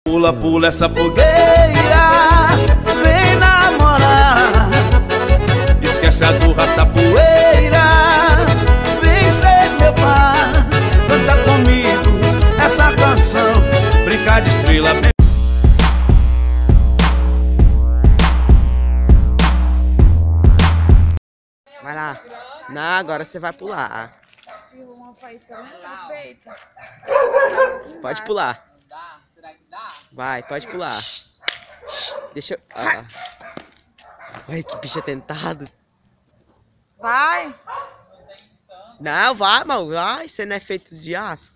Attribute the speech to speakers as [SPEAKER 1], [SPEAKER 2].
[SPEAKER 1] Pula, pula essa fogueira, vem namorar. Esquece a do rasta poeira, vem ser meu par. Canta comigo essa canção, brincar de estrela.
[SPEAKER 2] Vai lá. Não, agora você vai pular.
[SPEAKER 3] Uma faísca na peito.
[SPEAKER 2] Pode pular. Vai, pode pular. Deixa eu... Ah. Ai, que bicho atentado.
[SPEAKER 3] Vai!
[SPEAKER 2] Não, vai, mano. Vai, você não é feito de aço.